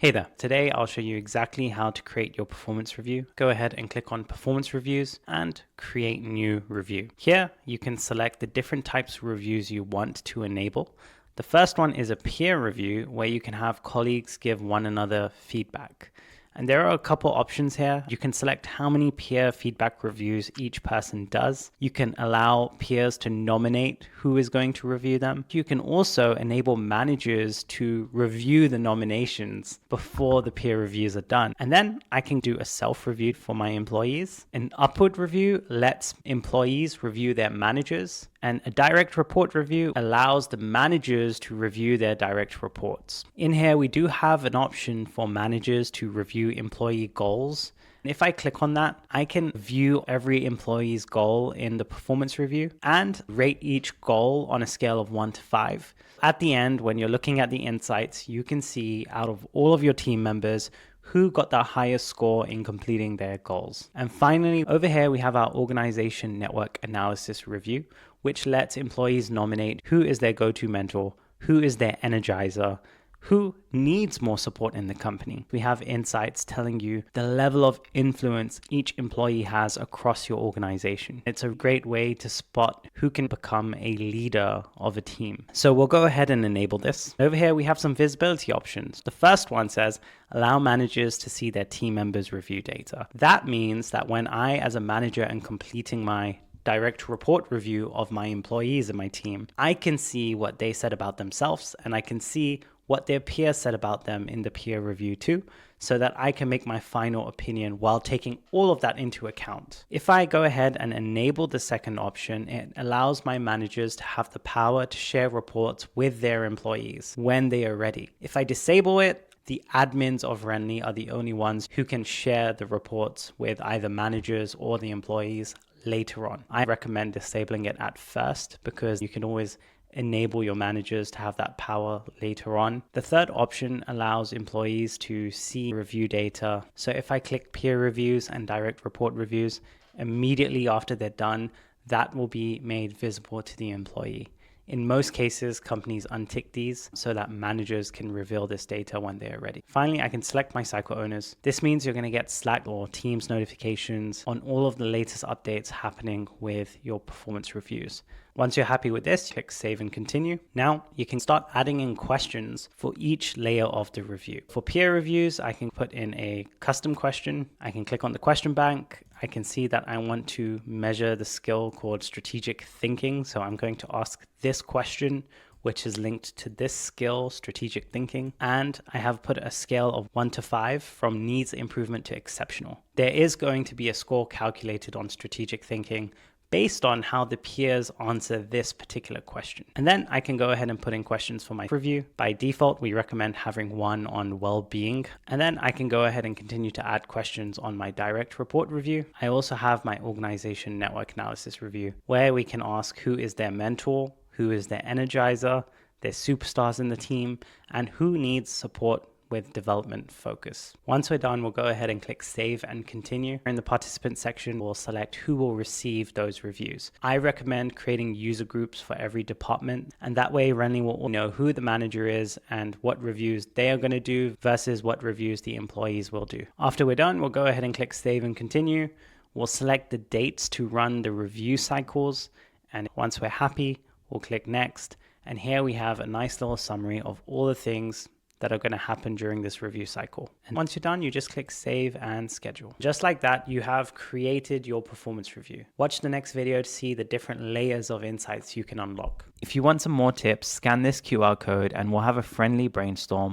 Hey there, today I'll show you exactly how to create your performance review. Go ahead and click on performance reviews and create new review. Here you can select the different types of reviews you want to enable. The first one is a peer review where you can have colleagues give one another feedback. And there are a couple options here. You can select how many peer feedback reviews each person does. You can allow peers to nominate who is going to review them. You can also enable managers to review the nominations before the peer reviews are done. And then I can do a self-review for my employees. An upward review lets employees review their managers. And a direct report review allows the managers to review their direct reports. In here, we do have an option for managers to review employee goals. If I click on that, I can view every employee's goal in the performance review and rate each goal on a scale of 1 to 5. At the end, when you're looking at the insights, you can see out of all of your team members who got the highest score in completing their goals. And finally, over here, we have our organization network analysis review, which lets employees nominate who is their go-to mentor, who is their energizer, who needs more support in the company. We have insights telling you the level of influence each employee has across your organization. It's a great way to spot who can become a leader of a team. So we'll go ahead and enable this. Over here, we have some visibility options. The first one says, allow managers to see their team members' review data. That means that when I, as a manager, am completing my direct report review of my employees in my team, I can see what they said about themselves and I can see what their peers said about them in the peer review too, so that I can make my final opinion while taking all of that into account. If I go ahead and enable the second option, it allows my managers to have the power to share reports with their employees when they are ready. If I disable it, the admins of Wrenly are the only ones who can share the reports with either managers or the employees later on. I recommend disabling it at first because you can always enable your managers to have that power later on. The third option allows employees to see review data. So if I click peer reviews and direct report reviews, immediately after they're done, that will be made visible to the employee. In most cases, companies untick these so that managers can reveal this data when they are ready. Finally, I can select my cycle owners. This means you're going to get Slack or Teams notifications on all of the latest updates happening with your performance reviews. Once you're happy with this, click save and continue. Now you can start adding in questions for each layer of the review. For peer reviews, I can put in a custom question. I can click on the question bank. I can see that I want to measure the skill called strategic thinking. So I'm going to ask this question, which is linked to this skill, strategic thinking. And I have put a scale of 1 to 5 from needs improvement to exceptional. There is going to be a score calculated on strategic thinking based on how the peers answer this particular question. And then I can go ahead and put in questions for my review. By default, we recommend having one on well-being. And then I can go ahead and continue to add questions on my direct report review. I also have my organization network analysis review, where we can ask who is their mentor, who is their energizer, their superstars in the team, and who needs support with development focus. Once we're done, we'll go ahead and click save and continue. In the participant section, we'll select who will receive those reviews. I recommend creating user groups for every department, and that way Wrenly will know who the manager is and what reviews they are going to do versus what reviews the employees will do. After we're done, we'll go ahead and click save and continue. We'll select the dates to run the review cycles, and once we're happy, we'll click next. And here we have a nice little summary of all the things that are going to happen during this review cycle. And once you're done, you just click save and schedule. Just like that, you have created your performance review. Watch the next video to see the different layers of insights you can unlock. If you want some more tips, scan this QR code and we'll have a friendly brainstorm